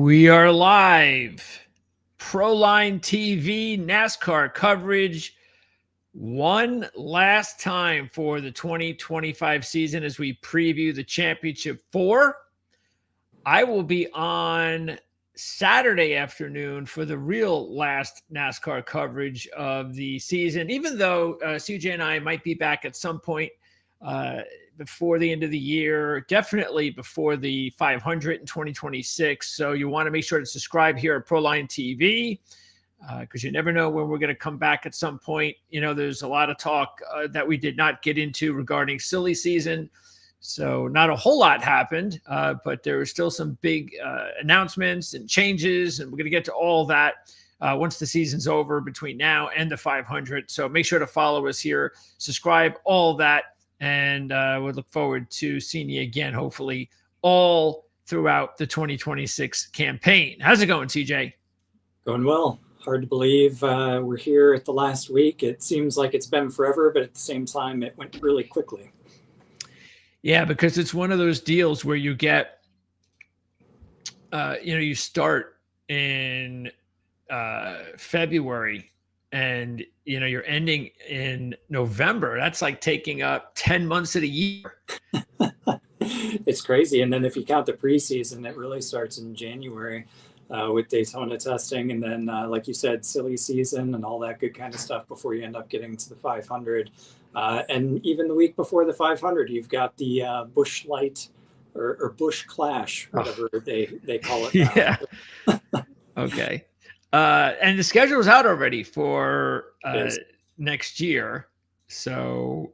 We are live. Proline TV NASCAR coverage one last time for the 2025 season as we preview the Championship 4. I will be on Saturday afternoon for the real last NASCAR coverage of the season, even though CJ and I might be back at some point before the end of the year, definitely before the 500 in 2026. So you want to make sure to subscribe here at Proline TV because you never know when we're going to come back at some point. You know, there's a lot of talk that we did not get into regarding silly season. So not a whole lot happened, but there were still some big announcements and changes, and we're going to get to all that once the season's over between now and the 500. So make sure to follow us here, subscribe, all that, and we look forward to seeing you again, hopefully, all throughout the 2026 campaign. How's it going, CJ? Going well. Hard to believe we're here at the last week. It seems like it's been forever, but at the same time, it went really quickly. Yeah, because it's one of those deals where you get, you start in February and, you're ending in November. That's like taking up 10 months of the year. It's crazy. And then if you count the preseason, it really starts in January with Daytona testing. And then, like you said, silly season and all that good kind of stuff before you end up getting to the 500. And even the week before the 500, you've got the Busch Light or Busch Clash, whatever they call it now. Yeah. Okay. And the schedule is out already for next year. So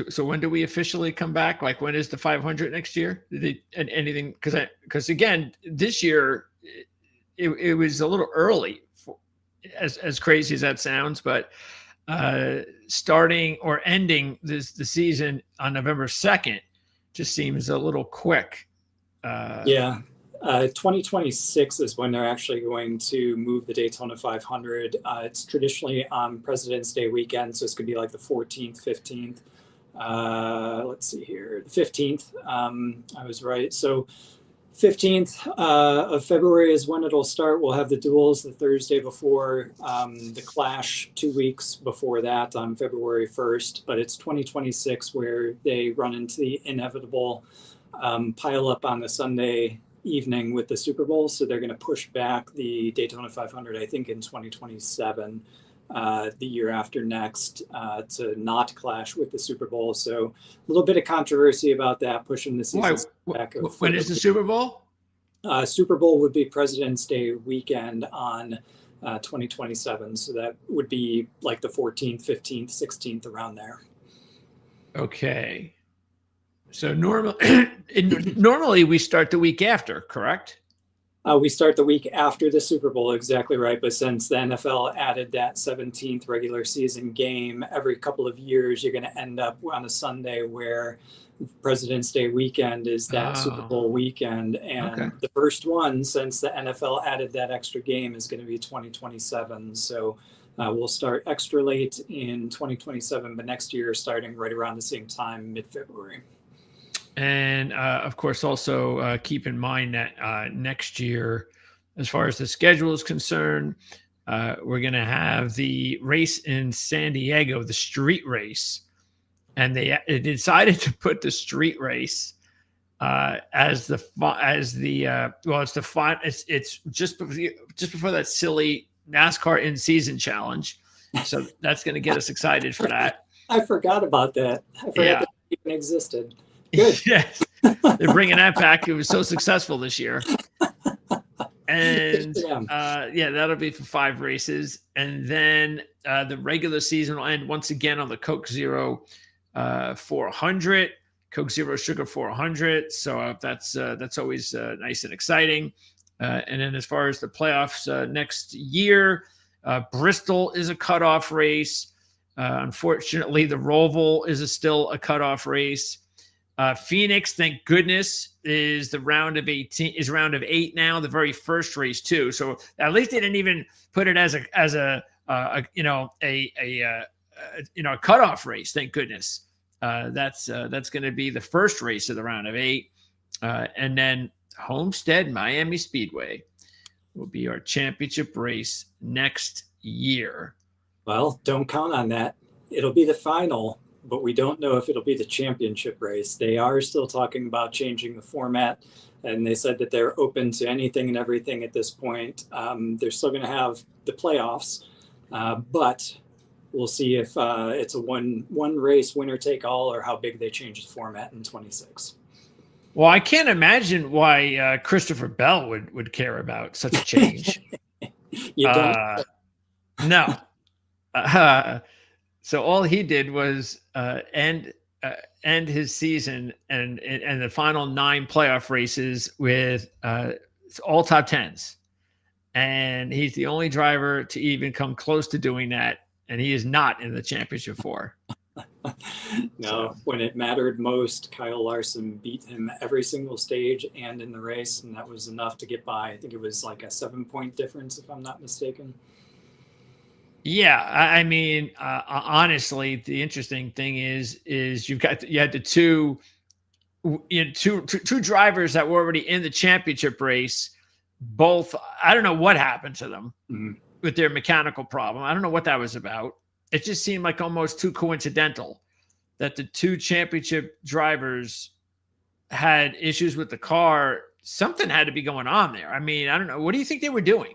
so when do we officially come back? Like, when is the 500 next year? And anything? Because again, this year it was a little early, as crazy as that sounds, but starting or ending the season on November 2nd just seems a little quick. 2026 is when they're actually going to move the Daytona 500. It's traditionally on President's Day weekend, so it's going to be like the 14th, 15th. Let's see here, the 15th. I was right. So 15th of February is when it'll start. We'll have the duels the Thursday before, the Clash 2 weeks before that on February 1st. But it's 2026 where they run into the inevitable pile up on the Sunday evening with the Super Bowl. So they're going to push back the Daytona 500, I think, in 2027, the year after next, to not clash with the Super Bowl. So a little bit of controversy about that, pushing the season back. When is the Super Bowl? Super Bowl would be President's Day weekend on 2027. So that would be like the 14th, 15th, 16th, around there. Okay. So normally we start the week after, correct? We start the week after the Super Bowl, exactly right. But since the NFL added that 17th regular season game every couple of years, you're going to end up on a Sunday where President's Day weekend is that Super Bowl weekend. And the first one since the NFL added that extra game is going to be 2027. So we'll start extra late in 2027, but next year starting right around the same time, mid-February. And of course, also keep in mind that next year, as far as the schedule is concerned, we're going to have the race in San Diego, the street race, and they decided to put the street race it's just before that silly NASCAR in season challenge. So that's going to get us excited for that. I forgot about that. I forgot that it even existed. Good. Yes. They're bringing that back. It was so successful this year. And that'll be for 5 races. And then the regular season will end once again on the Coke Zero 400, Coke Zero Sugar 400. So that's always nice and exciting. And then as far as the playoffs next year, Bristol is a cutoff race. Unfortunately, the Roval is still a cutoff race. Phoenix, thank goodness, is the round of 18 is round of 8 now, the very first race too. So at least they didn't even put it as a cutoff race. Thank goodness. That's going to be the first race of the round of 8, and then Homestead Miami Speedway will be our championship race next year. Well, don't count on that. It'll be the final, but we don't know if it'll be the championship race. They are still talking about changing the format, and they said that they're open to anything and everything at this point. They're still going to have the playoffs, but we'll see if it's a one race winner take all, or how big they change the format in 26. Well, I can't imagine why Christopher Bell would care about such a change. You don't? No. So all he did was end his season and the final 9 playoff races with all top 10s. And he's the only driver to even come close to doing that. And he is not in the championship 4. No, when it mattered most, Kyle Larson beat him every single stage and in the race, and that was enough to get by. I think it was like a 7-point difference, if I'm not mistaken. Yeah, I mean, honestly, the interesting thing is you had the two drivers that were already in the championship race. Both, I don't know what happened to them with their mechanical problem. I don't know what that was about. It just seemed like almost too coincidental that the 2 championship drivers had issues with the car. Something had to be going on there. I mean, I don't know. What do you think they were doing?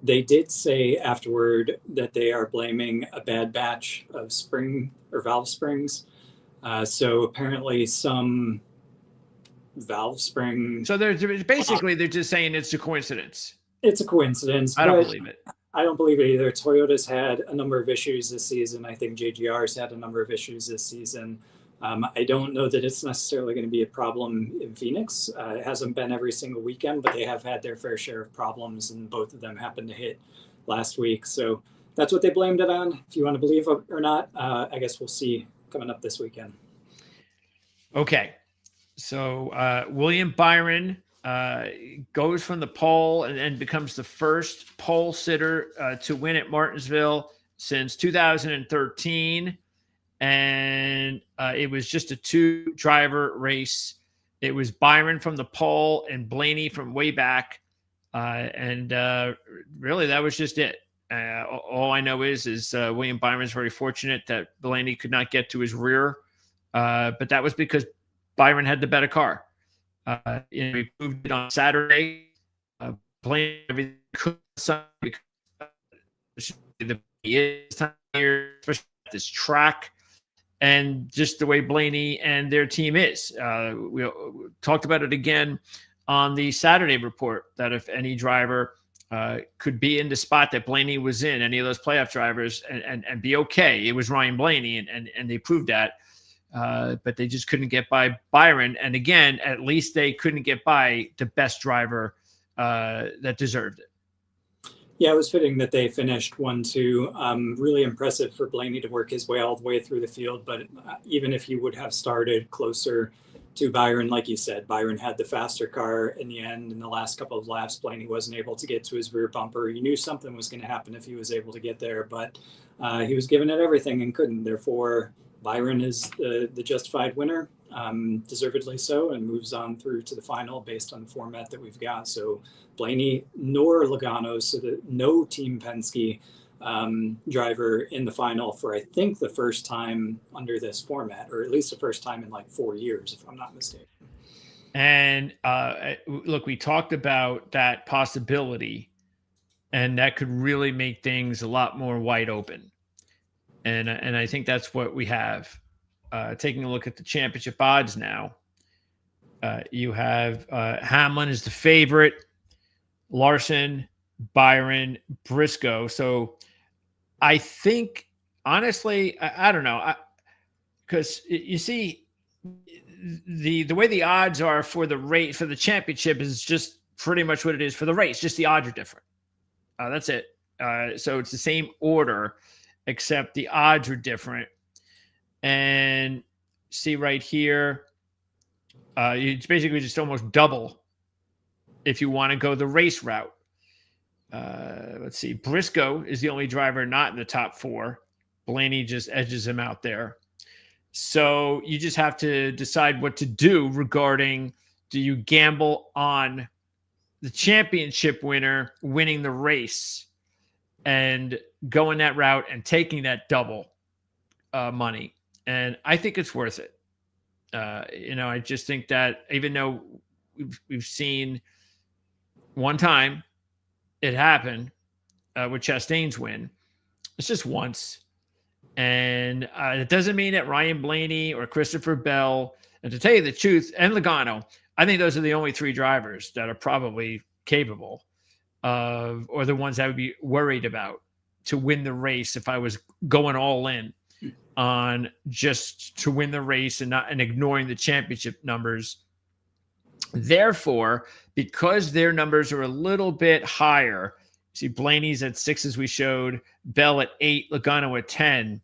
They did say afterward that they are blaming a bad batch of spring or valve springs. So apparently some valve spring. So they're just saying it's a coincidence. It's a coincidence. I don't believe it. I don't believe it either. Toyota's had a number of issues this season. I think JGR's had a number of issues this season. I don't know that it's necessarily going to be a problem in Phoenix. It hasn't been every single weekend, but they have had their fair share of problems, and both of them happened to hit last week. So that's what they blamed it on. If you want to believe it or not, I guess we'll see coming up this weekend. Okay. So William Byron goes from the pole and becomes the first pole sitter to win at Martinsville since 2013. And it was just a 2-driver race. It was Byron from the pole and Blaney from way back. And really, that was just it. All I know is William Byron is very fortunate that Blaney could not get to his rear. But that was because Byron had the better car. He moved it on Saturday. Blaney everything could especially at this track. And just the way Blaney and their team is. We talked about it again on the Saturday report, that if any driver could be in the spot that Blaney was in, any of those playoff drivers, and be okay, it was Ryan Blaney, and they proved that. But they just couldn't get by Byron. And again, at least they couldn't get by the best driver that deserved it. Yeah, it was fitting that they finished 1-2. Really impressive for Blaney to work his way all the way through the field. But even if he would have started closer to Byron, like you said, Byron had the faster car in the end. In the last couple of laps, Blaney wasn't able to get to his rear bumper. You knew something was going to happen if he was able to get there, but he was giving it everything and couldn't. Therefore, Byron is the justified winner, deservedly so, and moves on through to the final based on the format that we've got. So Blaney nor Logano, so that no Team Penske driver in the final for, I think, the first time under this format, or at least the first time in like 4 years, if I'm not mistaken. And look, we talked about that possibility, and that could really make things a lot more wide open. And I think that's what we have. Taking a look at the championship odds now, you have Hamlin is the favorite, Larson, Byron, Briscoe. So I think, honestly, I don't know, because you see, the way the odds are for the rate for the championship is just pretty much what it is for the race. Just the odds are different. That's it. So it's the same order, except the odds are different. And see right here, it's basically just almost double if you want to go the race route. Let's see. Briscoe is the only driver not in the top 4. Blaney just edges him out there. So you just have to decide what to do regarding do you gamble on the championship winner winning the race and going that route and taking that double money? And I think it's worth it. I just think that even though we've seen one time it happen with Chastain's win, it's just once. And it doesn't mean that Ryan Blaney or Christopher Bell, and to tell you the truth, and Logano, I think those are the only three drivers that are probably capable of, or the ones I would be worried about to win the race if I was going all in on just to win the race and ignoring the championship numbers. Therefore, because their numbers are a little bit higher, see Blaney's at 6, as we showed, Bell at 8, Logano at 10.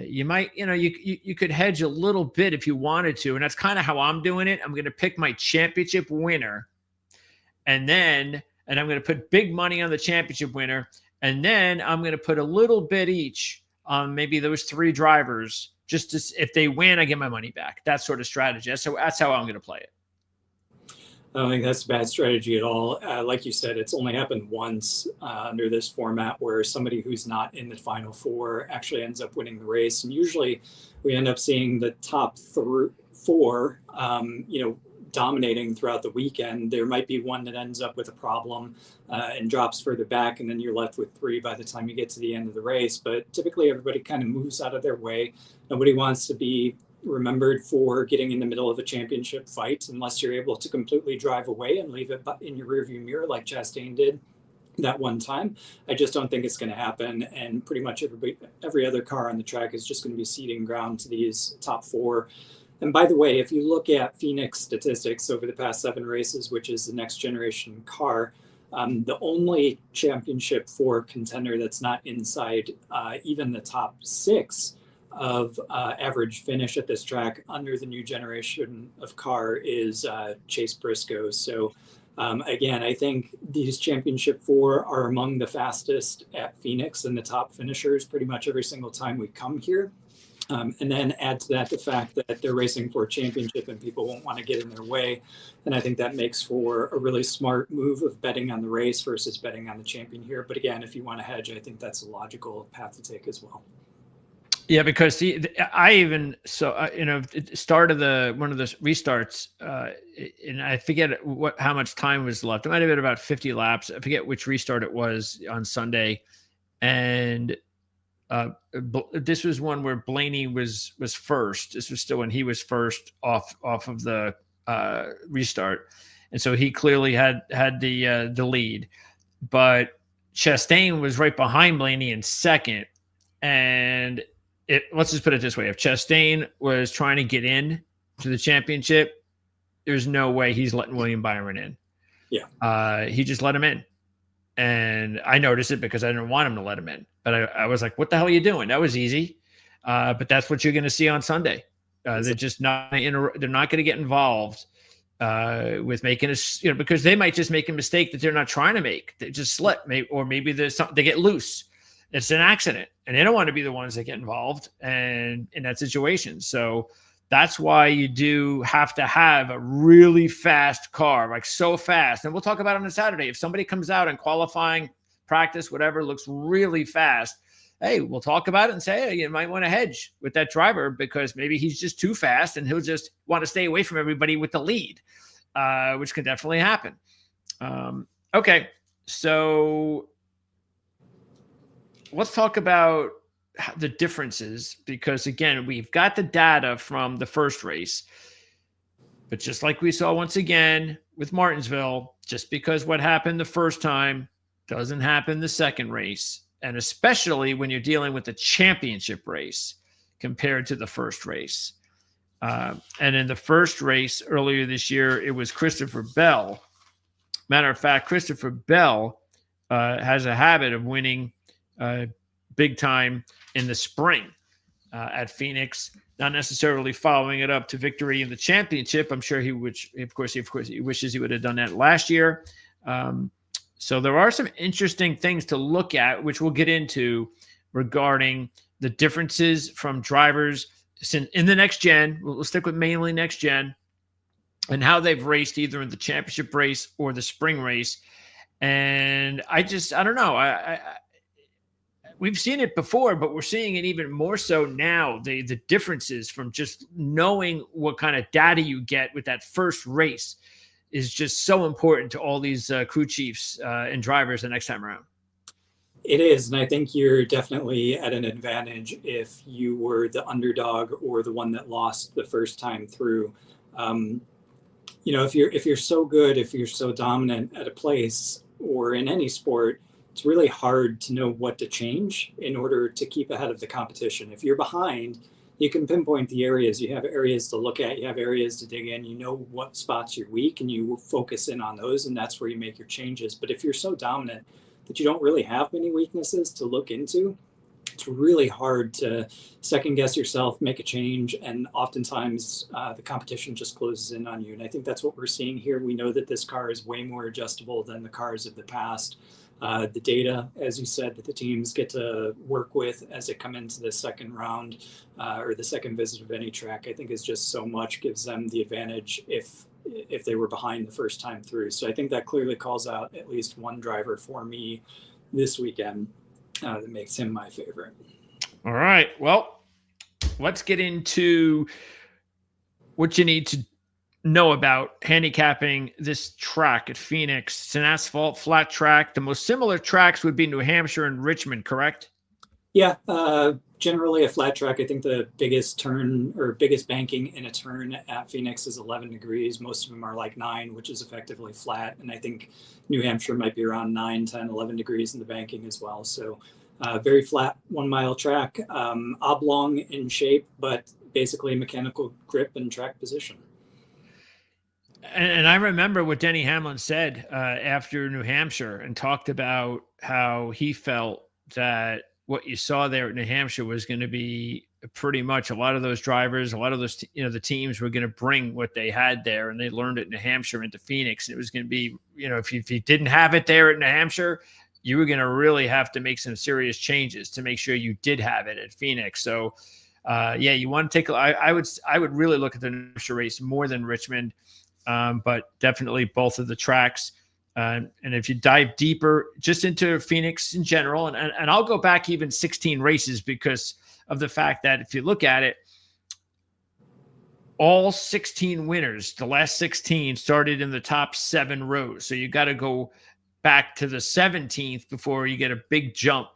You might, you could hedge a little bit if you wanted to, and that's kind of how I'm doing it. I'm going to pick my championship winner, and I'm going to put big money on the championship winner, and then I'm going to put a little bit each on maybe those 3 drivers. Just to, if they win, I get my money back. That sort of strategy. That's how I'm going to play it. I don't think that's a bad strategy at all. Like you said, it's only happened once under this format where somebody who's not in the final 4 actually ends up winning the race. And usually we end up seeing the top 4, dominating throughout the weekend. There might be one that ends up with a problem and drops further back, and then you're left with 3 by the time you get to the end of the race. But typically everybody kind of moves out of their way. Nobody wants to be remembered for getting in the middle of a championship fight unless you're able to completely drive away and leave it in your rearview mirror like Chastain did that one time. I just don't think it's going to happen, and pretty much every other car on the track is just going to be ceding ground to these top 4. And by the way, if you look at Phoenix statistics over the past 7 races, which is the next generation car, the only championship 4 contender that's not inside even the top 6 of average finish at this track under the new generation of car is Chase Briscoe. So again, I think these championship 4 are among the fastest at Phoenix and the top finishers pretty much every single time we come here. And then add to that the fact that they're racing for a championship and people won't want to get in their way. And I think that makes for a really smart move of betting on the race versus betting on the champion here. But again, if you want to hedge, I think that's a logical path to take as well. Yeah, because I even start of one of the restarts, and I forget how much time was left. It might have been about 50 laps. I forget which restart it was on Sunday, and this was one where Blaney was first. This was still when he was first off of the restart, and so he clearly had the lead. But Chastain was right behind Blaney in second, and let's just put it this way: if Chastain was trying to get in to the championship, there's no way he's letting William Byron in. Yeah, he just let him in, and I noticed it because I didn't want him to let him in. But I was like, "What the hell are you doing?" That was easy, but that's what you're going to see on Sunday. They're just not they're not going to get involved with making a because they might just make a mistake that they're not trying to make. They just slip, or maybe there's something they get loose. It's an accident, and they don't want to be the ones that get involved and in that situation. So that's why you do have to have a really fast car, like so fast. And we'll talk about it on Saturday. If somebody comes out in qualifying, practice, whatever, looks really fast, hey, we'll talk about it and say, hey, you might want to hedge with that driver because maybe he's just too fast and he'll just want to stay away from everybody with the lead, which can definitely happen. Okay, so let's talk about the differences because, again, we've got the data from the first race. But just like we saw once again with Martinsville, just because what happened the first time doesn't happen the second race. And especially when you're dealing with the championship race compared to the first race. And in the first race earlier this year, it was Christopher Bell. Matter of fact, Christopher Bell has a habit of winning big time in the spring at Phoenix, not necessarily following it up to victory in the championship. I'm sure he wishes he would have done that last year. So there are some interesting things to look at, which we'll get into regarding the differences from drivers in the next gen. We'll stick with mainly next gen and how they've raced either in the championship race or the spring race. And I don't know. We've seen it before, but we're seeing it even more so now. The differences from just knowing what kind of data you get with that first race is just so important to all these crew chiefs and drivers the next time around. It is, and I think you're definitely at an advantage if you were the underdog or the one that lost the first time through. If you're so good, if you're so dominant at a place or in any sport, it's really hard to know what to change in order to keep ahead of the competition. If you're behind, you can pinpoint the areas. You have areas to look at, you have areas to dig in, you know what spots you're weak, and you focus in on those, and that's where you make your changes. But if you're so dominant that you don't really have many weaknesses to look into, it's really hard to second guess yourself, make a change, and oftentimes the competition just closes in on you. And I think that's what we're seeing here. We know that this car is way more adjustable than the cars of the past. The data, as you said, that the teams get to work with as they come into the second round or the second visit of any track, I think is just so much, gives them the advantage if they were behind the first time through. So I think that clearly calls out at least one driver for me this weekend that makes him my favorite. All right. Well, let's get into what you need to know about handicapping this track at Phoenix. It's an asphalt flat track. The most similar tracks would be New Hampshire and Richmond, correct? Yeah, generally a flat track. I think the biggest turn or biggest banking in a turn at Phoenix is 11 degrees. Most of them are like 9, which is effectively flat. And I think New Hampshire might be around 9, 10, 11 degrees in the banking as well. So very flat 1 mile track, oblong in shape, but basically mechanical grip and track position. And I remember what Denny Hamlin said after New Hampshire, and talked about how he felt that what you saw there at New Hampshire was going to be pretty much a lot of those drivers, a lot of those, the teams were going to bring what they had there, and they learned it in New Hampshire into Phoenix. And it was going to be, if you didn't have it there at New Hampshire, you were going to really have to make some serious changes to make sure you did have it at Phoenix. So, you want to take. I would really look at the New Hampshire race more than Richmond. But definitely both of the tracks. And if you dive deeper just into Phoenix in general, and I'll go back even 16 races because of the fact that if you look at it, all 16 winners, the last 16 started in the top 7 rows. So you got to go back to the 17th before you get a big jump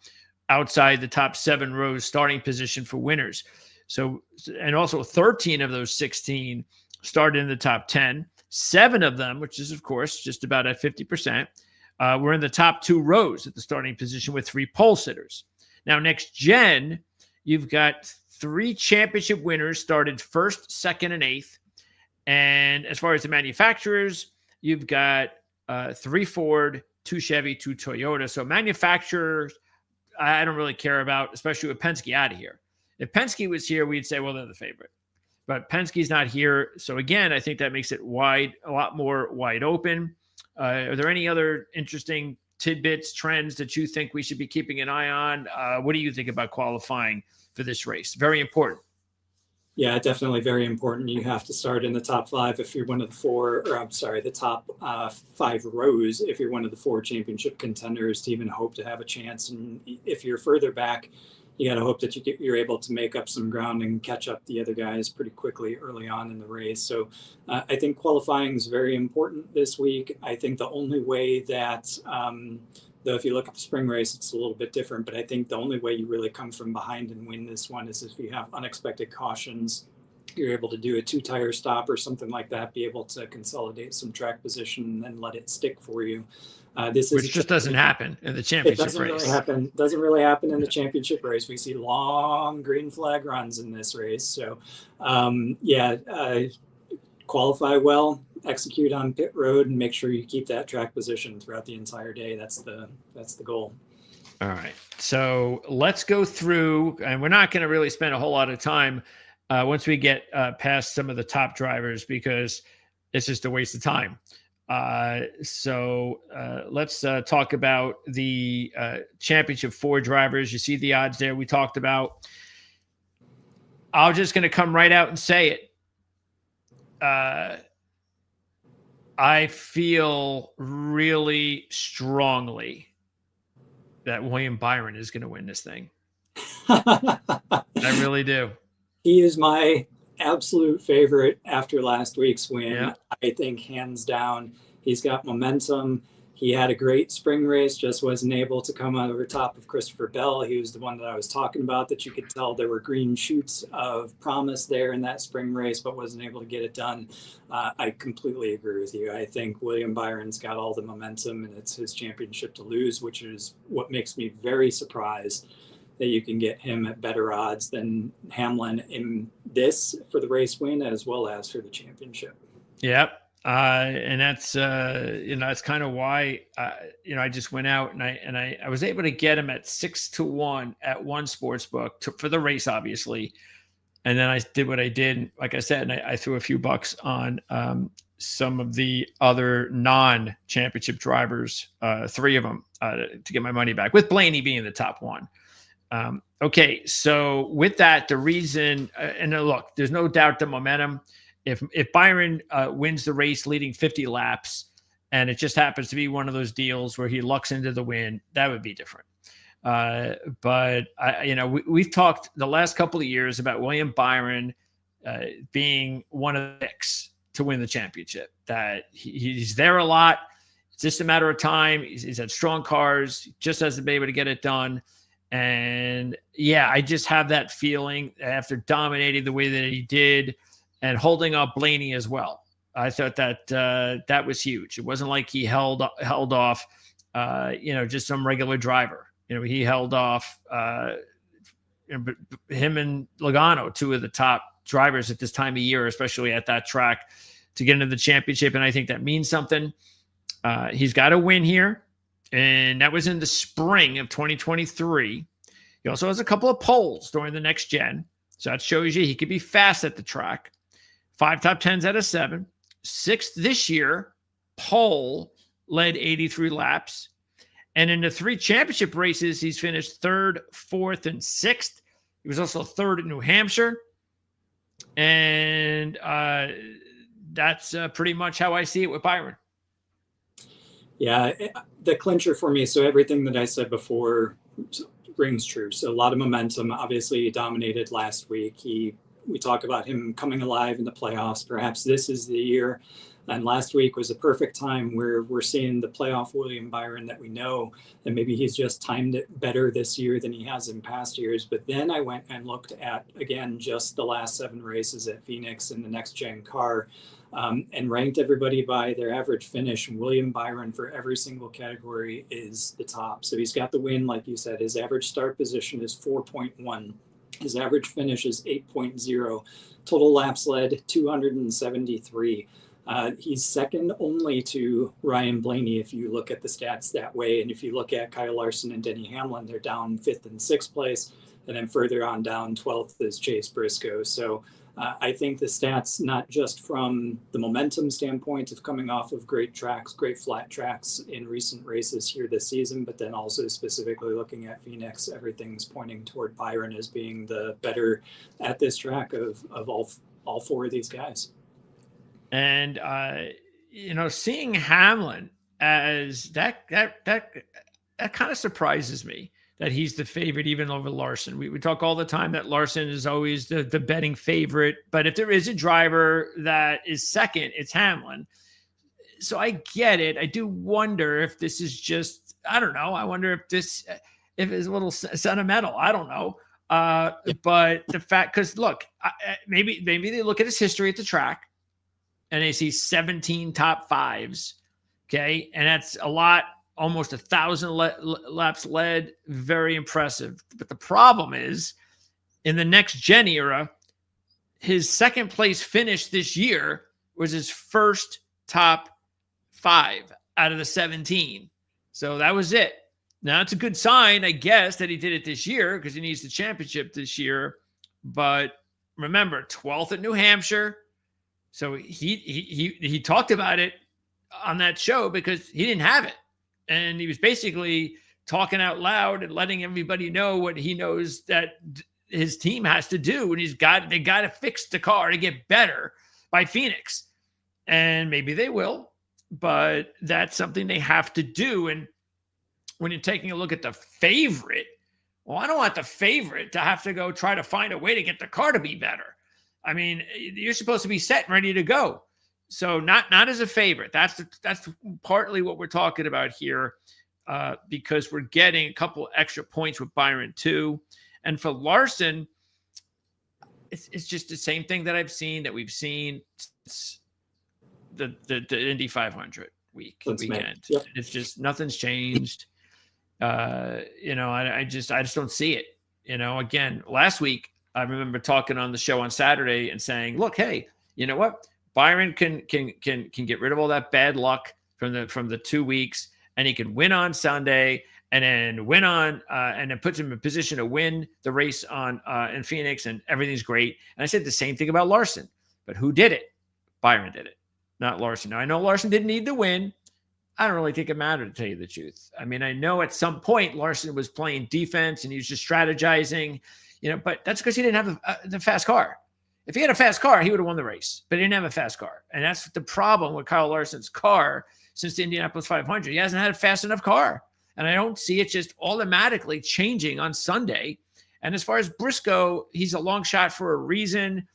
outside the top 7 rows starting position for winners. So, and also 13 of those 16 started in the top 10. 7 of them, which is, of course, just about at 50%, were in the top 2 rows at the starting position with 3 pole sitters. Now, NextGen, you've got 3 championship winners started 1st, 2nd, and 8th. And as far as the manufacturers, you've got 3 Ford, 2 Chevy, 2 Toyota. So manufacturers, I don't really care about, especially with Penske out of here. If Penske was here, we'd say, well, they're the favorite. But Penske's not here. So again, I think that makes it a lot more wide open. Are there any other interesting tidbits, trends that you think we should be keeping an eye on? What do you think about qualifying for this race? Very important. Yeah, definitely very important. You have to start in the top 5 if you're one of the top 5 rows if you're one of the 4 championship contenders to even hope to have a chance. And if you're further back, you got to hope that you're able to make up some ground and catch up the other guys pretty quickly early on in the race. So I think qualifying is very important this week. I think the only way that, though if you look at the spring race, it's a little bit different, but I think the only way you really come from behind and win this one is if you have unexpected cautions. You're able to do a 2-tire stop or something like that, be able to consolidate some track position and then let it stick for you. Which just doesn't happen in the championship race. Doesn't really happen in the championship race. We see long green flag runs in this race. So, qualify well, execute on pit road, and make sure you keep that track position throughout the entire day. That's the goal. All right. So let's go through, and we're not going to really spend a whole lot of time once we get past some of the top drivers because it's just a waste of time. So let's talk about the championship 4 drivers. You see the odds there we talked about. I'm just going to come right out and say it. I feel really strongly that William Byron is going to win this thing. I really do. He is my absolute favorite after last week's win. Yeah. I think hands down, he's got momentum. He had a great spring race, just wasn't able to come over top of Christopher Bell. He was the one that I was talking about, that you could tell there were green shoots of promise there in that spring race, but wasn't able to get it done. I completely agree with you. I think William Byron's got all the momentum, and it's his championship to lose, which is what makes me very surprised that you can get him at better odds than Hamlin in this for the race win as well as for the championship. Yep. And that's that's kind of why I just went out and I was able to get him at 6-1 at one sports book for the race, obviously. And then I did what I did, like I said, and I threw a few bucks on some of the other non-championship drivers, 3 of them, to get my money back, with Blaney being the top one. Okay, so with that, the reason, and look, there's no doubt the momentum. If Byron wins the race leading 50 laps, and it just happens to be one of those deals where he lucks into the win, that would be different. But we've talked the last couple of years about William Byron being one of the picks to win the championship. That he's there a lot. It's just a matter of time. He's had strong cars, just hasn't been able to get it done. And yeah, I just have that feeling after dominating the way that he did and holding up Blaney as well. I thought that that was huge. It wasn't like he held off, just some regular driver. He held off him and Logano, 2 of the top drivers at this time of year, especially at that track, to get into the championship. And I think that means something. He's got to win here. And that was in the spring of 2023. He also has a couple of poles during the NextGen. So that shows you he could be fast at the track. 5 top 10s out of 7. 6th this year, pole, led 83 laps. And in the 3 championship races, he's finished 3rd, 4th, and 6th. He was also 3rd at New Hampshire. And that's pretty much how I see it with Byron. Yeah, the clincher for me, so everything that I said before rings true. So a lot of momentum. Obviously, he dominated last week. We talk about him coming alive in the playoffs. Perhaps this is the year. And last week was a perfect time where we're seeing the playoff William Byron that we know, and maybe he's just timed it better this year than he has in past years. But then I went and looked at, again, just the last 7 races at Phoenix in the NextGen car, and ranked everybody by their average finish. And William Byron, for every single category, is the top. So he's got the win, like you said. His average start position is 4.1. His average finish is 8.0. Total laps led, 273. He's second only to Ryan Blaney if you look at the stats that way. And if you look at Kyle Larson and Denny Hamlin, they're down 5th and 6th place. And then further on down, 12th is Chase Briscoe. So I think the stats, not just from the momentum standpoint of coming off of great tracks, great flat tracks in recent races here this season, but then also specifically looking at Phoenix, everything's pointing toward Byron as being the better at this track of all 4 of these guys. And seeing Hamlin as that kind of surprises me, that he's the favorite even over Larson. We talk all the time that Larson is always the betting favorite, but if there is a driver that is second, it's Hamlin. So I get it. I do wonder if this is just, I don't know. I wonder if it's a little sentimental. I don't know. But the fact, because look, maybe they look at his history at the track and they see 17 top 5s. Okay. And that's a lot. Almost 1,000 laps led. Very impressive. But the problem is, in the NextGen era, his second place finish this year was his first top 5 out of the 17. So that was it. Now, it's a good sign, I guess, that he did it this year because he needs the championship this year. But remember, 12th at New Hampshire. So he talked about it on that show because he didn't have it. And he was basically talking out loud and letting everybody know what he knows that his team has to do. And they got to fix the car to get better by Phoenix. And maybe they will. but that's something they have to do. And when you're taking a look at the favorite, well, I don't want the favorite to have to go try to find a way to get the car to be better. I mean, you're supposed to be set and ready to go. So not as a favorite. That's partly what we're talking about here, because we're getting a couple extra points with Byron too. And for Larson, it's just the same thing that we've seen since the Indy 500 weekend. Yep. It's just nothing's changed. I just don't see it. Again, last week I remember talking on the show on Saturday and saying, look, hey, you know what? Byron can get rid of all that bad luck from the 2 weeks, and he can win on Sunday, and then win on and then puts him in position to win the race on in Phoenix, and everything's great. And I said the same thing about Larson, but who did it? Byron did it, not Larson. Now I know Larson didn't need to win. I don't really think it mattered, to tell you the truth. I mean, I know at some point Larson was playing defense and he was just strategizing, but that's because he didn't have the fast car. If he had a fast car, he would have won the race, but he didn't have a fast car. And that's the problem with Kyle Larson's car since the Indianapolis 500. He hasn't had a fast enough car. And I don't see it just automatically changing on Sunday. And as far as Briscoe, he's a long shot for a reason.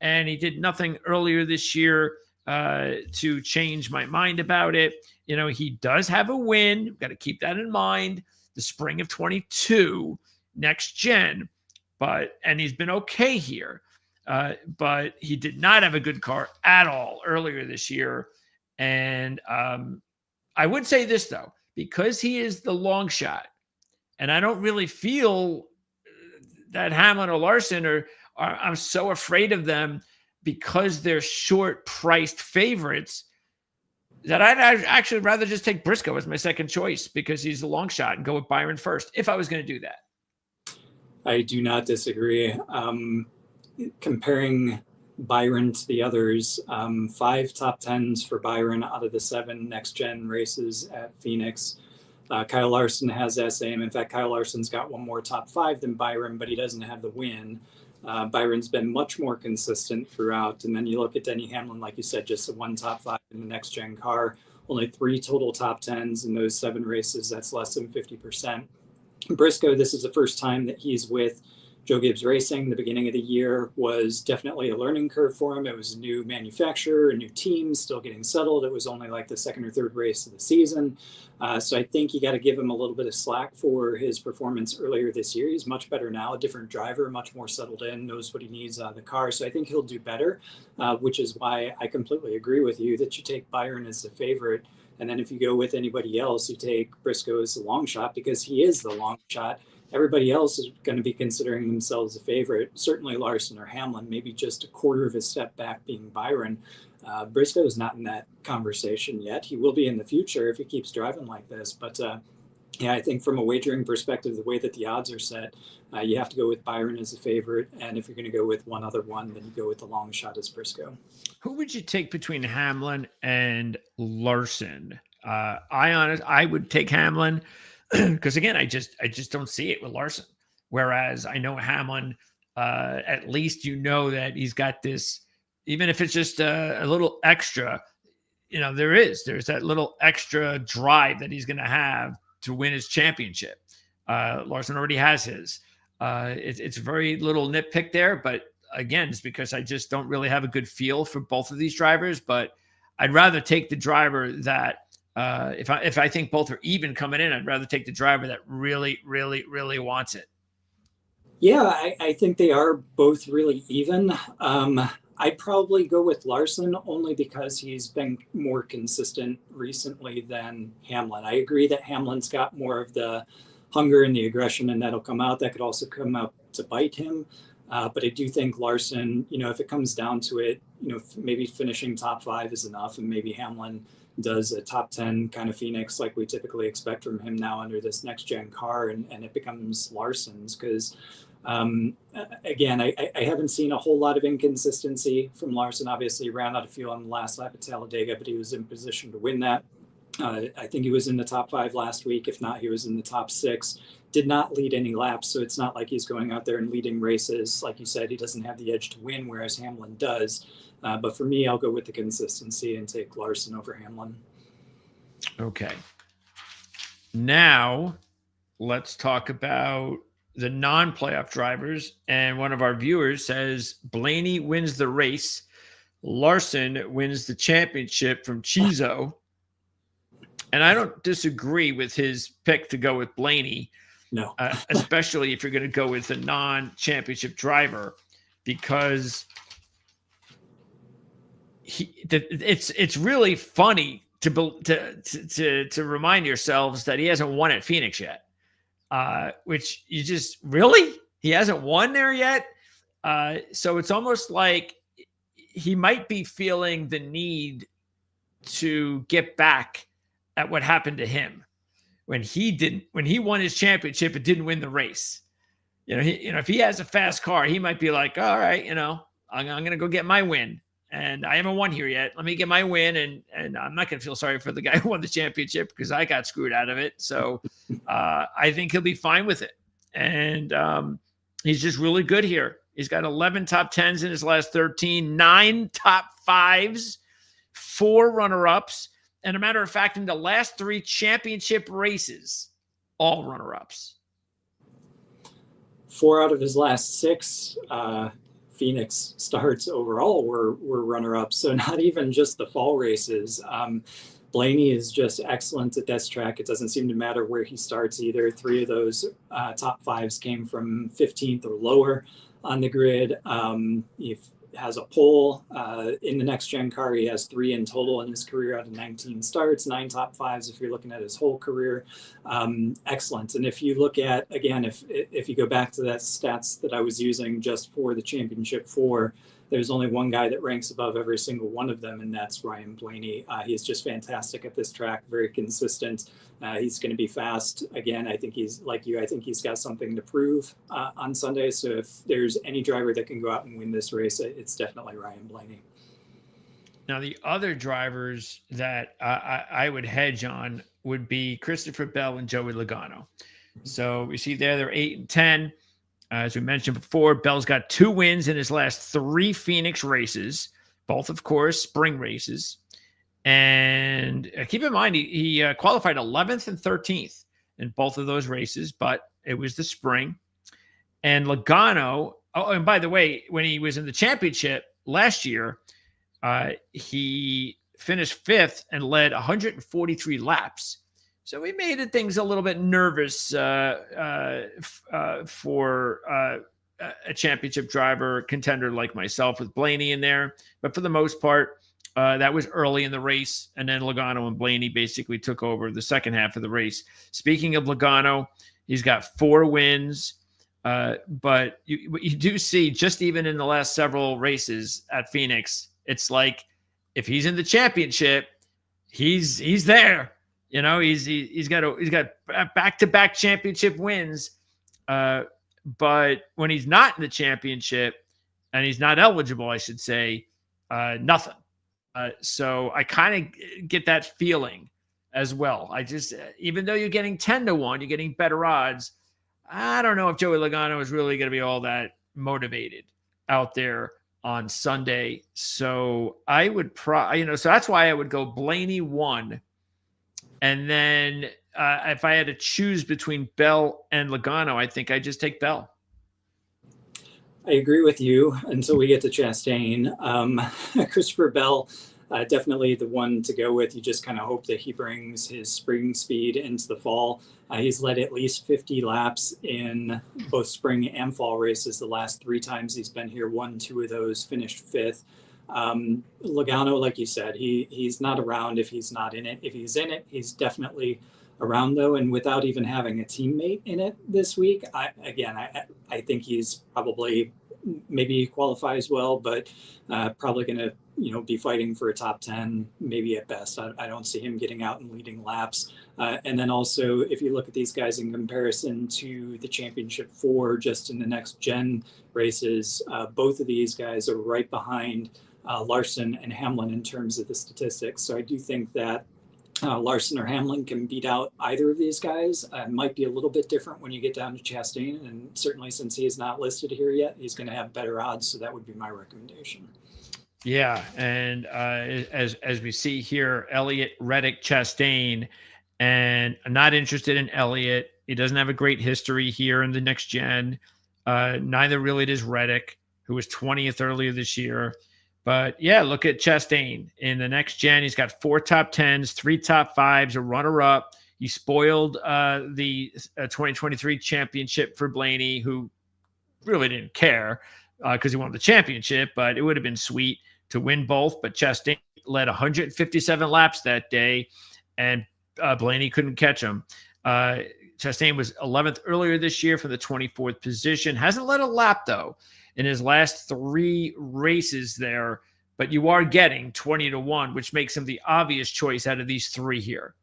And he did nothing earlier this year to change my mind about it. He does have a win. Got to keep that in mind. The spring of 22, NextGen. And he's been okay here. But he did not have a good car at all earlier this year. And I would say this, though, because he is the long shot, and I don't really feel that Hamlin or Larson I'm so afraid of them because they're short-priced favorites, that I'd actually rather just take Briscoe as my second choice because he's a long shot and go with Byron first if I was going to do that. I do not disagree. Comparing Byron to the others, 5 top 10s for Byron out of the 7 NextGen races at Phoenix. Kyle Larson has that same. In fact, Kyle Larson's got one more top 5 than Byron, but he doesn't have the win. Byron's been much more consistent throughout. And then you look at Denny Hamlin, like you said, just the 1 top 5 in the NextGen car, only 3 total top 10s in those 7 races. That's less than 50%. Briscoe, this is the first time that he's with Joe Gibbs Racing. The beginning of the year was definitely a learning curve for him. It was a new manufacturer, a new team, still getting settled. It was only like the 2nd or 3rd race of the season. So I think you got to give him a little bit of slack for his performance earlier this year. He's much better now, a different driver, much more settled in, knows what he needs out of the car. So I think he'll do better, which is why I completely agree with you that you take Byron as the favorite. And then if you go with anybody else, you take Briscoe as the long shot because he is the long shot. Everybody else is going to be considering themselves a favorite. Certainly Larson or Hamlin, maybe just a quarter of a step back being Byron. Briscoe is not in that conversation yet. He will be in the future if he keeps driving like this. But I think from a wagering perspective, the way that the odds are set, you have to go with Byron as a favorite. And if you're going to go with one other one, then you go with the long shot as Briscoe. Who would you take between Hamlin and Larson? I would take Hamlin. Because again, I just don't see it with Larson. Whereas I know Hamlin, at least that he's got this, even if it's just a little extra, there's that little extra drive that he's going to have to win his championship. Larson already has his. It's very little nitpick there, but again, it's because I just don't really have a good feel for both of these drivers. But I'd rather take the driver that. If I think both are even coming in, I'd rather take the driver that really, really, really wants it. Yeah, I think they are both really even. I'd probably go with Larson only because he's been more consistent recently than Hamlin. I agree that Hamlin's got more of the hunger and the aggression, and that'll come out. That could also come out to bite him. But I do think Larson, if it comes down to it, maybe finishing top 5 is enough, and maybe Hamlin does a top 10 kind of Phoenix like we typically expect from him now under this NextGen car, and it becomes Larson's because again, I haven't seen a whole lot of inconsistency from Larson. Obviously he ran out of fuel on the last lap at Talladega, but he was in position to win that. I think he was in the top 5 last week. If not, he was in the top 6. Did not lead any laps, so it's not like he's going out there and leading races. Like you said, he doesn't have the edge to win, whereas Hamlin does. But for me, I'll go with the consistency and take Larson over Hamlin. Okay. Now let's talk about the non-playoff drivers. And one of our viewers says Blaney wins the race. Larson wins the championship from Chizo. And I don't disagree with his pick to go with Blaney. No. Especially if you're going to go with a non-championship driver, because it's really funny to remind yourselves that he hasn't won at Phoenix yet. Which you just really he hasn't won there yet. So it's almost like he might be feeling the need to get back at what happened to him when he won his championship and didn't win the race. If he has a fast car, he might be like, all right, I'm going to go get my win. And I haven't won here yet. Let me get my win. And I'm not going to feel sorry for the guy who won the championship because I got screwed out of it. So I think he'll be fine with it. And he's just really good here. He's got 11 top 10s in his last 13, 9 top 5s, 4 runner-ups. And a matter of fact, in the last 3 championship races, all runner-ups. 4 out of his last 6 Phoenix starts overall were runner-ups. So not even just the fall races. Blaney is just excellent at this track. It doesn't seem to matter where he starts either. 3 of those top 5s came from 15th or lower on the grid. He has a pole in the NextGen car. He has 3 in total in his career out of 19 starts, 9 top 5s if you're looking at his whole career. Excellent. And if you look at, again, if you go back to that stats that I was using just for the championship 4, there's only one guy that ranks above every single one of them, and that's Ryan Blaney. He's just fantastic at this track, very consistent. He's going to be fast. Again, I think he's like you. I think he's got something to prove on Sunday. So if there's any driver that can go out and win this race, it's definitely Ryan Blaney. Now, the other drivers that I would hedge on would be Christopher Bell and Joey Logano. So we see there they're 8 and 10. As we mentioned before, Bell's got 2 wins in his last 3 Phoenix races, both, of course, spring races. And keep in mind, he qualified 11th and 13th in both of those races, but it was the spring. And Logano, oh, and by the way, when he was in the championship last year, he finished 5th and led 143 laps. So we made things a little bit nervous for a championship driver contender like myself with Blaney in there. But for the most part, that was early in the race. And then Logano and Blaney basically took over the second half of the race. Speaking of Logano, he's got 4 wins. But you do see, just even in the last several races at Phoenix, it's like if he's in the championship, he's there. He's got back-to-back championship wins, but when he's not in the championship and he's not eligible, I should say, nothing. So I kind of get that feeling as well. I just, even though you're getting 10-1, you're getting better odds. I don't know if Joey Logano is really going to be all that motivated out there on Sunday. So I would so that's why I would go Blaney 1. And then if I had to choose between Bell and Logano, I think I just take Bell. I agree with you until we get to Chastain. Christopher Bell, definitely the one to go with. You just kind of hope that he brings his spring speed into the fall. He's led at least 50 laps in both spring and fall races the last 3 times he's been here. 1, 2 of those finished 5th. Logano, like you said, he's not around if he's not in it. If he's in it, he's definitely around, though. And without even having a teammate in it this week, I think he's probably, maybe he qualifies well, but probably going to be fighting for a top 10, maybe at best. I don't see him getting out and leading laps. And then also, if you look at these guys in comparison to the championship 4, just in the NextGen races, both of these guys are right behind Larson and Hamlin in terms of the statistics. So I do think that Larson or Hamlin can beat out either of these guys. It might be a little bit different when you get down to Chastain, and certainly since he is not listed here yet, he's going to have better odds. So that would be my recommendation. Yeah, and as we see here, Elliott, Reddick, Chastain, and I'm not interested in Elliott. He doesn't have a great history here in the next gen. Neither really does Reddick, who was 20th earlier this year. But yeah, look at Chastain in the next gen. He's got 4 top 10s, 3 top 5s, a runner up. He spoiled the 2023 championship for Blaney, who really didn't care because he won the championship, but it would have been sweet to win both. But Chastain led 157 laps that day, and Blaney couldn't catch him. Chastain was 11th earlier this year from the 24th position. Hasn't led a lap, though, in his last 3 races there. But you are getting 20-1, which makes him the obvious choice out of these 3 here.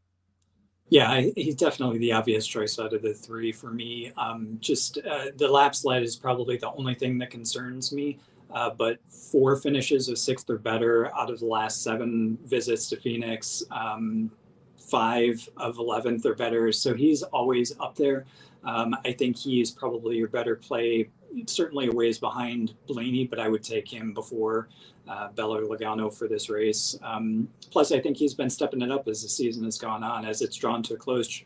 Yeah, he's definitely the obvious choice out of the 3 for me. The laps led is probably the only thing that concerns me. But 4 finishes of 6th or better out of the last 7 visits to Phoenix, 5 of 11th or better. So he's always up there. I think he's probably your better play, certainly a ways behind Blaney, but I would take him before Bell or Logano for this race. Plus, I think he's been stepping it up as the season has gone on, as it's drawn to a close.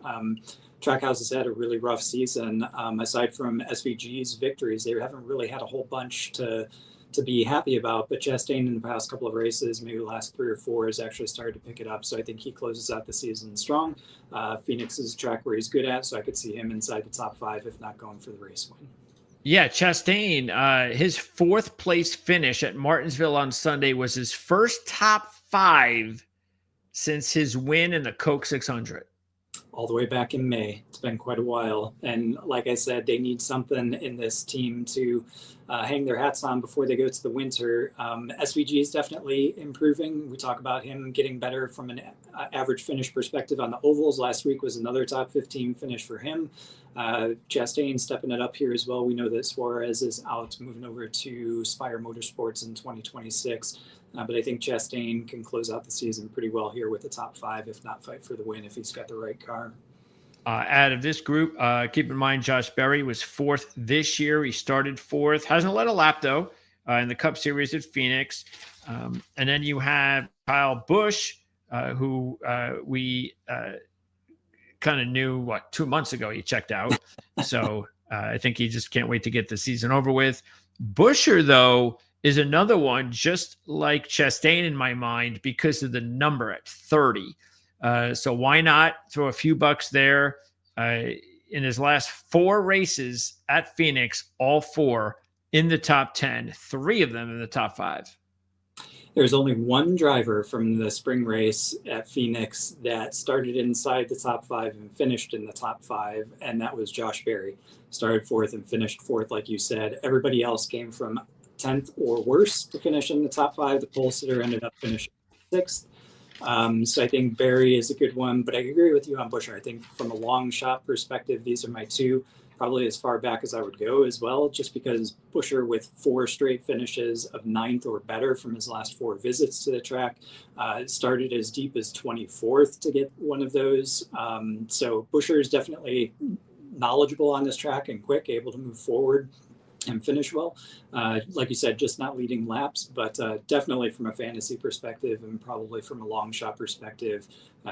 Trackhouse has had a really rough season. Aside from SVG's victories, they haven't really had a whole bunch to be happy about. But Chastain in the past couple of races, maybe the last 3 or 4, has actually started to pick it up. So I think he closes out the season strong. Phoenix is a track where he's good at, so I could see him inside the top 5, if not going for the race win. Yeah, Chastain, his 4th place finish at Martinsville on Sunday was his first top 5 since his win in the Coke 600. All the way back in May. It's been quite a while. And like I said, they need something in this team to hang their hats on before they go to the winter. SVG is definitely improving. We talk about him getting better from an average finish perspective on the ovals. Last week was another top 15 finish for him. Chastain stepping it up here as well. We know that Suarez is out, moving over to Spire Motorsports in 2026. But I think Chastain can close out the season pretty well here with the top 5, if not fight for the win if he's got the right car. Out of this group, keep in mind Josh Berry was 4th this year. He started 4th. Hasn't led a lap, though, in the Cup Series at Phoenix. And then you have Kyle Busch, who we kind of knew, 2 months ago he checked out. So I think he just can't wait to get the season over with. Buescher, though, is another one just like Chastain in my mind because of the number at 30. So why not throw a few bucks there? In his last 4 races at Phoenix, all 4 in the top 10, 3 of them in the top 5. There's only one driver from the spring race at Phoenix that started inside the top 5 and finished in the top 5, and that was Josh Berry. Started 4th and finished 4th, like you said. Everybody else came from 10th or worse to finish in the top 5. The pole sitter ended up finishing 6th. So I think Berry is a good one, but I agree with you on Buescher. I think from a long shot perspective, these are my 2, probably as far back as I would go as well, just because Buescher with 4 straight finishes of 9th or better from his last 4 visits to the track, started as deep as 24th to get one of those. So Buescher is definitely knowledgeable on this track and quick, able to move forward and finish well. Like you said, just not leading laps, but definitely from a fantasy perspective and probably from a long shot perspective,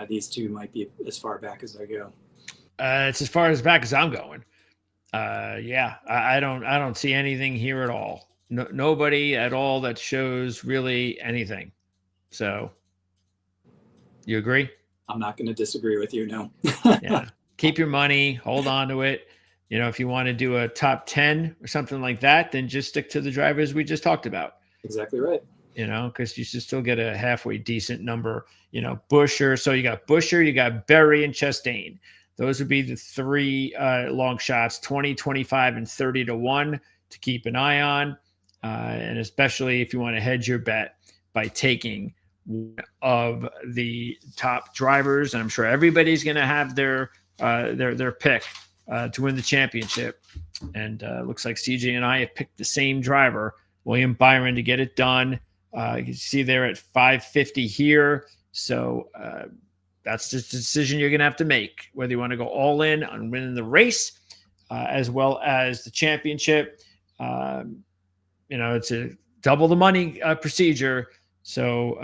these 2 might be as far back as I go. It's as far as back as I'm going. I don't see anything here at all. Nobody at all that shows really anything. So you agree? I'm not going to disagree with you. No. Yeah. Keep your money, hold on to it. If you want to do a top 10 or something like that, then just stick to the drivers we just talked about. Exactly right. Because you should still get a halfway decent number. Buescher. So you got Buescher, you got Berry, and Chastain. Those would be the 3 long shots, 20, 25, and 30-1 to keep an eye on. And especially if you want to hedge your bet by taking one of the top drivers. And I'm sure everybody's going to have their pick to win the championship. And looks like CJ and I have picked the same driver, William Byron, to get it done. You can see they're at 550 here. So that's just a decision you're going to have to make, whether you want to go all in on winning the race as well as the championship. It's a double the money procedure. So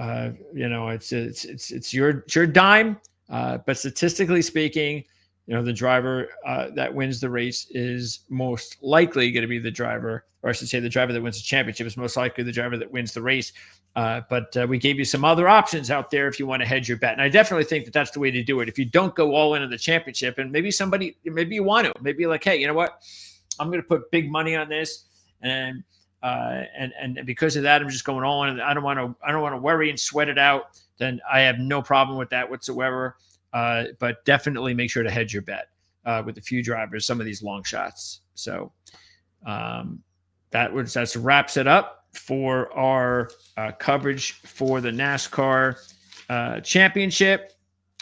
it's your dime. But statistically speaking, the driver that wins the race is most likely going to be the driver, or I should say the driver that wins the championship is most likely the driver that wins the race. But we gave you some other options out there if you want to hedge your bet. And I definitely think that that's the way to do it. If you don't go all into the championship, and maybe you want to, maybe you're like, hey, you know what? I'm going to put big money on this. And because of that, I'm just going all in. I don't want to worry and sweat it out. Then I have no problem with that whatsoever. But definitely make sure to hedge your bet with a few drivers, some of these long shots. So that wraps it up for our coverage for the NASCAR championship.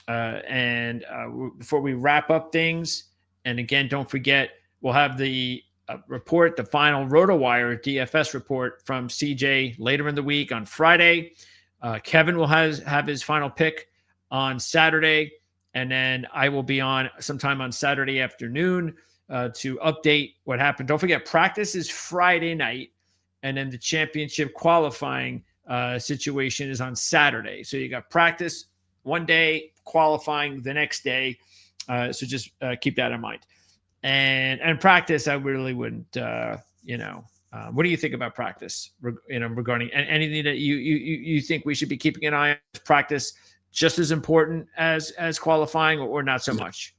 Before we wrap up things, and again, don't forget, we'll have the report, the final RotoWire DFS report from CJ later in the week on Friday. Kevin will have his final pick on Saturday, and then I will be on sometime on Saturday afternoon to update what happened. Don't forget, practice is Friday night, and then the championship qualifying situation is on Saturday. So you got practice one day, qualifying the next day. So just keep that in mind. And practice, I really wouldn't, what do you think about practice? Regarding anything that you think we should be keeping an eye on? Practice just as important as qualifying, or not so much?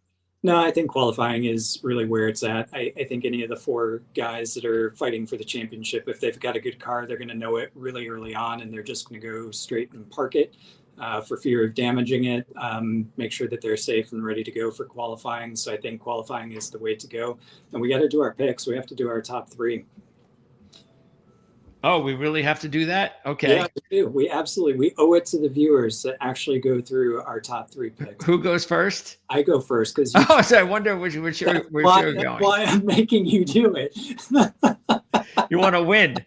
No, I think qualifying is really where it's at. I think any of the four guys that are fighting for the championship, if they've got a good car, they're going to know it really early on, and they're just going to go straight and park it for fear of damaging it. Make sure that they're safe and ready to go for qualifying. So I think qualifying is the way to go. And we got to do our picks. We have to do our top three. Oh, we really have to do that? Okay. Yeah, we do. We owe it to the viewers to actually go through our top three picks. Who goes first? I go first because. Oh, so I wonder which you're going. That's why I'm making you do it. You want to win.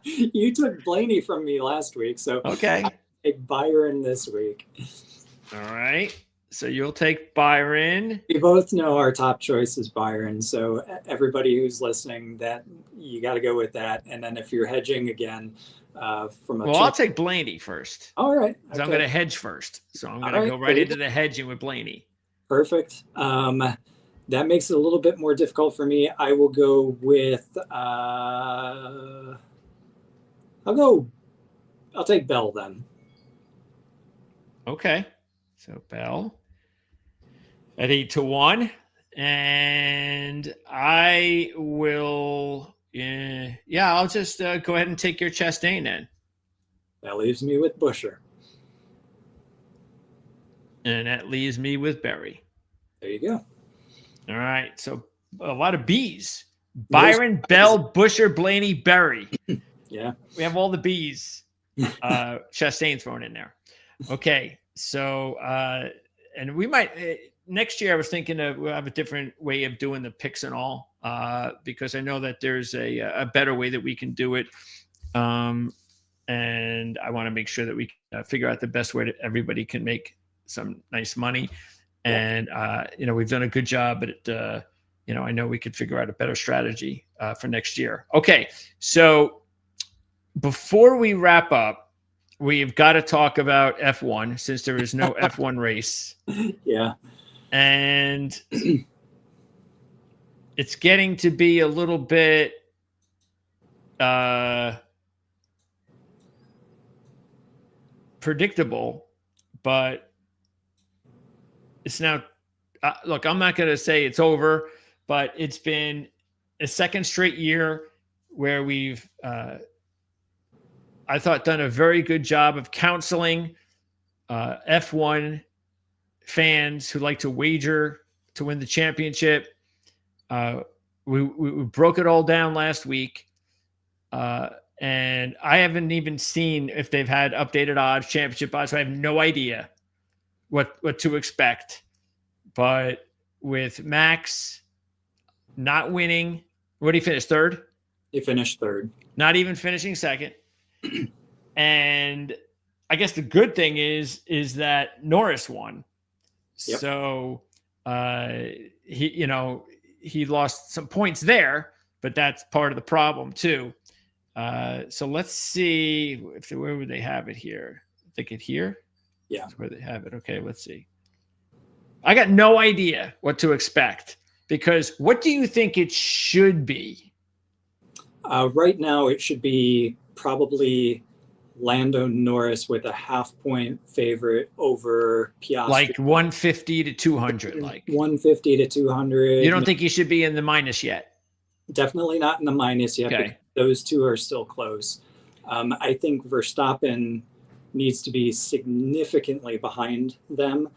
You took Blaney from me last week, so okay. I'll take Byron this week. All right. So you'll take Byron. We both know our top choice is Byron. So everybody who's listening, that you got to go with that. And then if you're hedging again, I'll take Blaney first. All right. Okay. I'm going to hedge first. So I'm going to go right into the hedging with Blaney. Perfect. That makes it a little bit more difficult for me. I will go with, I'll take Bell then. Okay. So Bell at 8-1, and I will. I'll just go ahead and take your Chastain then. That leaves me with Buescher, and that leaves me with Berry. There you go. All right, so a lot of B's: Byron, Bell, Buescher, Blaney, Berry. Yeah, we have all the B's. Chastain thrown in there. Okay. So, and we might next year. I was thinking we'll have a different way of doing the picks and all, because I know that there's a better way that we can do it, and I want to make sure that we can figure out the best way that everybody can make some nice money. And we've done a good job, but I know we could figure out a better strategy for next year. Okay, so before we wrap up, we've got to talk about F1 since there is no F1 race. Yeah. And it's getting to be a little bit predictable, but it's now look, I'm not going to say it's over, but it's been a second straight year where we've I thought done a very good job of counseling F1 fans who like to wager to win the championship. We broke it all down last week. And I haven't even seen if they've had updated odds, championship odds. So I have no idea what to expect. But with Max not winning, what did he finish? Third? He finished third. Not even finishing second. And I guess the good thing is that Norris won. Yep. So he lost some points there, but that's part of the problem too. So let's see where would they have it here? I think it here. Yeah. That's where they have it. Okay, let's see. I got no idea what to expect because what do you think it should be? Right now, it should be probably Lando Norris with a half-point favorite over Piastri. Like 150 to 200, like 150 to 200. You don't think he should be in the minus yet? Definitely not in the minus yet. Okay. Those two are still close. I think Verstappen needs to be significantly behind them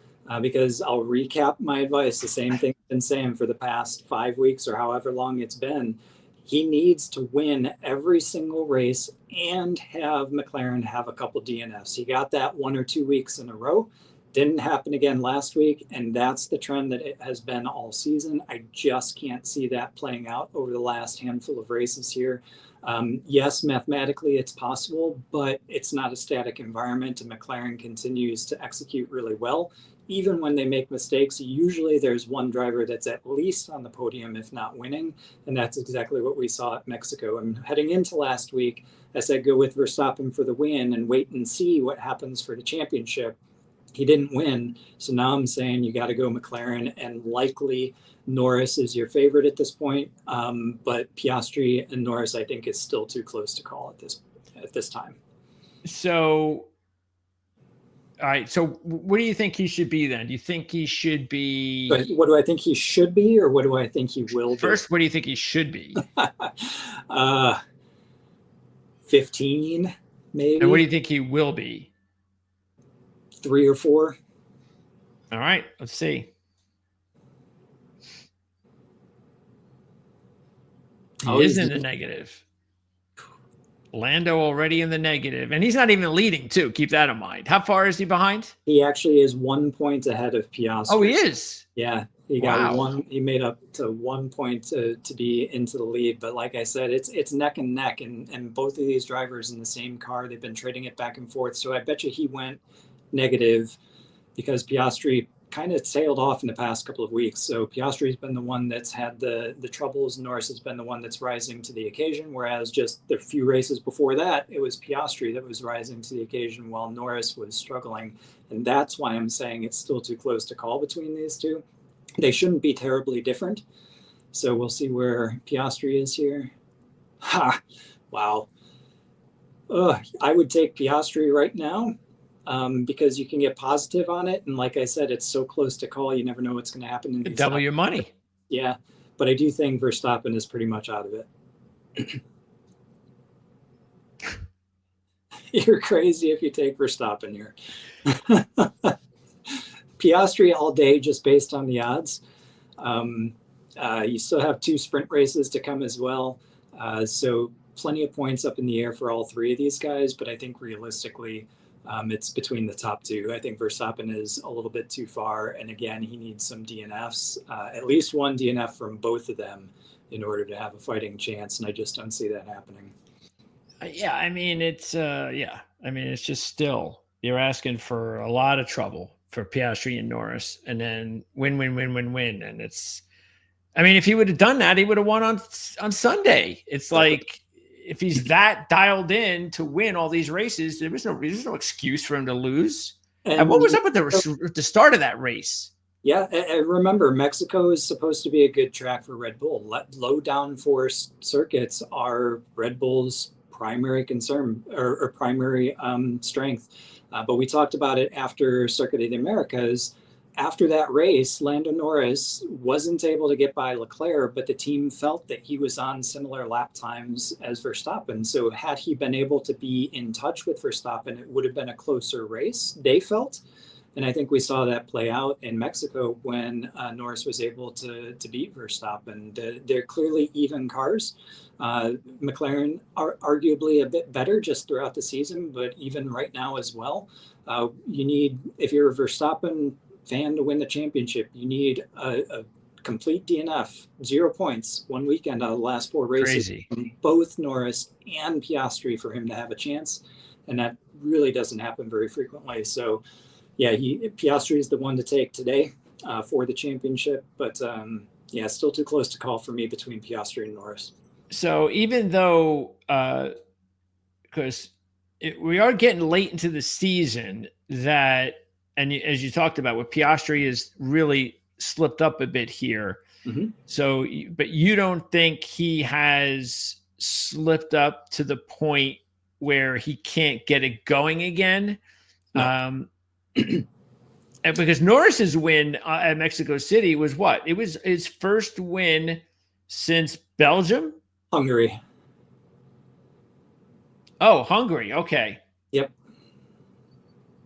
because I'll recap my advice. The same thing I've been saying for the past 5 weeks or however long it's been. He needs to win every single race and have McLaren have a couple DNFs. He got that 1 or 2 weeks in a row. Didn't happen again last week, and that's the trend that it has been all season. I just can't see that playing out over the last handful of races here. Yes, mathematically it's possible, but it's not a static environment, and McLaren continues to execute really well. Even when they make mistakes, usually there's one driver that's at least on the podium, if not winning, and that's exactly what we saw at Mexico. And heading into last week, I said go with Verstappen for the win and wait and see what happens for the championship. He didn't win, so now I'm saying you got to go McLaren, and likely Norris is your favorite at this point. But Piastri and Norris, I think, is still too close to call at this time. So, all right. So, what do you think he should be then? Do you think he should be? But what do I think he should be, or what do I think he will be? First, what do you think he should be? 15, maybe. And what do you think he will be? 3 or 4. All right, let's see. He is in the negative. Lando already in the negative, and he's not even leading too. Keep that in mind. How far is he behind? He actually is 1 point ahead of Piastri. Oh, he is. Yeah, he got one. He made up to 1 point to be into the lead. But like I said, it's neck and neck, and both of these drivers in the same car. They've been trading it back and forth. So I bet you he went negative because Piastri kind of sailed off in the past couple of weeks. So Piastri's been the one that's had the troubles. Norris has been the one that's rising to the occasion, whereas just the few races before that, it was Piastri that was rising to the occasion while Norris was struggling. And that's why I'm saying it's still too close to call between these two. They shouldn't be terribly different. So we'll see where Piastri is here. Ha! Wow. I would take Piastri right now. Because you can get positive on it. And like I said, it's so close to call, you never know what's going to happen. In double your money. Yeah. But I do think Verstappen is pretty much out of it. You're crazy if you take Verstappen here. Piastri all day just based on the odds. You still have 2 sprint races to come as well. So plenty of points up in the air for all 3 of these guys. But I think realistically, it's between the top 2. I think Verstappen is a little bit too far. And again, he needs some DNFs, at least 1 DNF from both of them in order to have a fighting chance. And I just don't see that happening. Yeah. I mean, it's just still, you're asking for a lot of trouble for Piastri and Norris, and then win. And it's, I mean, if he would have done that, he would have won on Sunday. It's like, if he's that dialed in to win all these races, there's no excuse for him to lose. And what was up with the start of that race? Yeah, I remember Mexico is supposed to be a good track for Red Bull. Low downforce circuits are Red Bull's primary concern or primary strength. But we talked about it after Circuit of the Americas. After that race, Lando Norris wasn't able to get by Leclerc, but the team felt that he was on similar lap times as Verstappen. So had he been able to be in touch with Verstappen, it would have been a closer race, they felt. And I think we saw that play out in Mexico when Norris was able to beat Verstappen. They're clearly even cars. McLaren are arguably a bit better just throughout the season, but even right now as well. You need, if you're a Verstappen fan to win the championship, you need a complete DNF, 0 points, 1 weekend out of the last 4 races. Crazy. From both Norris and Piastri for him to have a chance. And that really doesn't happen very frequently. So yeah, Piastri is the one to take today for the championship, but still too close to call for me between Piastri and Norris. So even though because we are getting late into the season that, and as you talked about, with Piastri is really slipped up a bit here. Mm-hmm. So, but you don't think he has slipped up to the point where he can't get it going again? No. And because Norris's win at Mexico City was what? It was his first win since Belgium? Hungary. Oh, Hungary. Okay. Yep.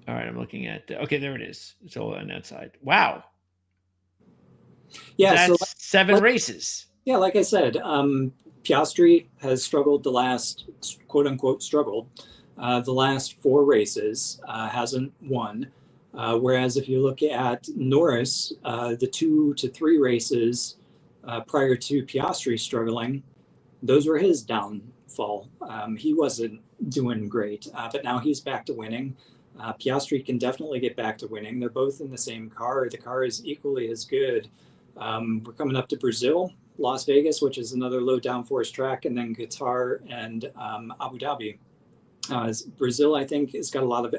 All right. I'm looking at, okay, there it is. It's all on that side. Wow. Yeah. That's so 7 races. Yeah. Like I said, Piastri has struggled the last, quote unquote, struggled the last 4 races, hasn't won. Whereas if you look at Norris, the 2 to 3 races prior to Piastri struggling, those were his downfall. He wasn't doing great, but now he's back to winning. Piastri can definitely get back to winning. They're both in the same car. The car is equally as good. We're coming up to Brazil, Las Vegas, which is another low downforce track, and then Qatar and Abu Dhabi. Brazil, I think, has got a lot of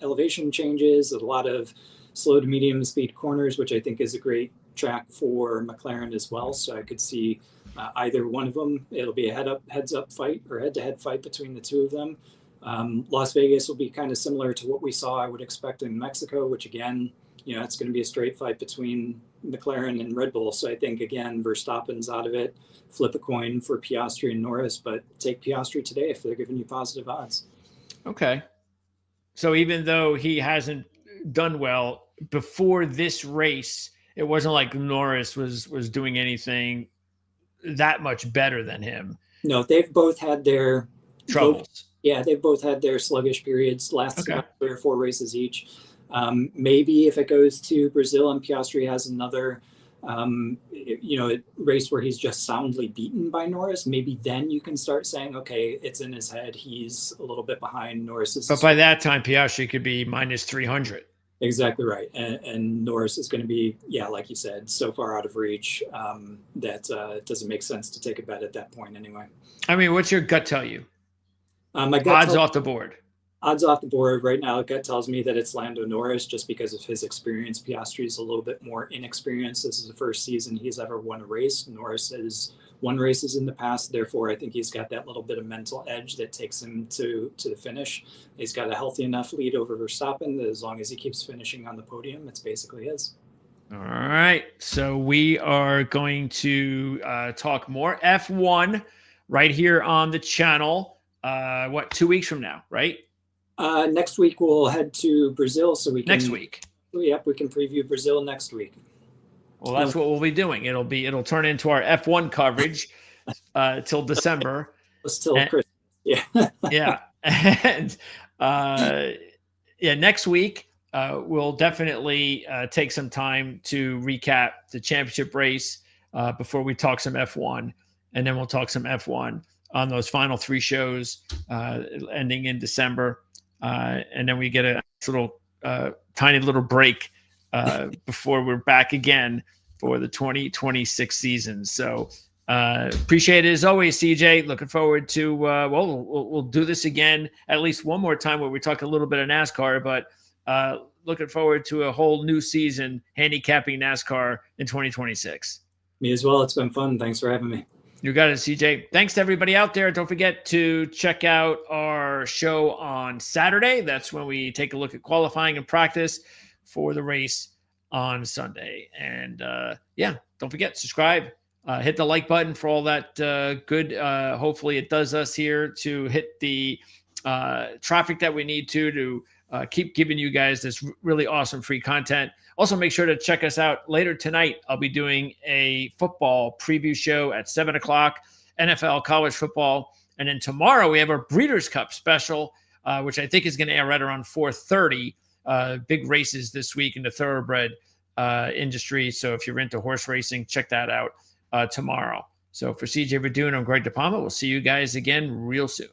elevation changes, a lot of slow to medium speed corners, which I think is a great track for McLaren as well. So I could see either one of them. It'll be a heads up fight or head to head fight between the 2 of them. Las Vegas will be kind of similar to what we saw, I would expect, in Mexico, which again, it's going to be a straight fight between McLaren and Red Bull. So I think, again, Verstappen's out of it. Flip a coin for Piastri and Norris, but take Piastri today if they're giving you positive odds. Okay. So even though he hasn't done well before this race, it wasn't like Norris was doing anything that much better than him. No, they've both had their troubles. They've both had their sluggish periods, last 3 or 4 races each. Maybe if it goes to Brazil and Piastri has another, race where he's just soundly beaten by Norris, maybe then you can start saying, okay, it's in his head. He's a little bit behind Norris. But by that time, Piastri could be minus 300. Exactly right. And Norris is going to be, like you said, so far out of reach that it doesn't make sense to take a bet at that point anyway. I mean, what's your gut tell you? My gut odds off the board. Odds off the board right now, gut tells me that it's Lando Norris just because of his experience. Piastri is a little bit more inexperienced. This is the first season he's ever won a race. Norris has won races in the past. Therefore, I think he's got that little bit of mental edge that takes him to the finish. He's got a healthy enough lead over Verstappen that as long as he keeps finishing on the podium, it's basically his. All right. So we are going to talk more F1 right here on the channel. 2 weeks from now, right? Next week we'll head to Brazil, so we can. Next week. Yep, we can preview Brazil next week. Well, that's what we'll be doing. It'll turn into our F1 coverage till December. Till Christmas. Yeah. Yeah. And next week we'll definitely take some time to recap the championship race before we talk some F1, and then we'll talk some F1 on those final 3 shows ending in December. And then we get a little tiny little break before we're back again for the 2026 season. So appreciate it as always, CJ. Looking forward to we'll do this again at least one more time where we talk a little bit of NASCAR, but looking forward to a whole new season handicapping NASCAR in 2026. Me as well. It's been fun. Thanks for having me. You got it, CJ. Thanks to everybody out there. Don't forget to check out our show on Saturday. That's when we take a look at qualifying and practice for the race on Sunday. And don't forget, subscribe, hit the like button for all that good. Hopefully it does us here to hit the traffic that we need to keep giving you guys this really awesome free content. Also, make sure to check us out later tonight. I'll be doing a football preview show at 7 o'clock, NFL, college football. And then tomorrow we have our Breeders' Cup special, which I think is going to air right around 4:30. Big races this week in the thoroughbred industry. So if you're into horse racing, check that out tomorrow. So for CJ Verdun, I'm Greg DePalma. We'll see you guys again real soon.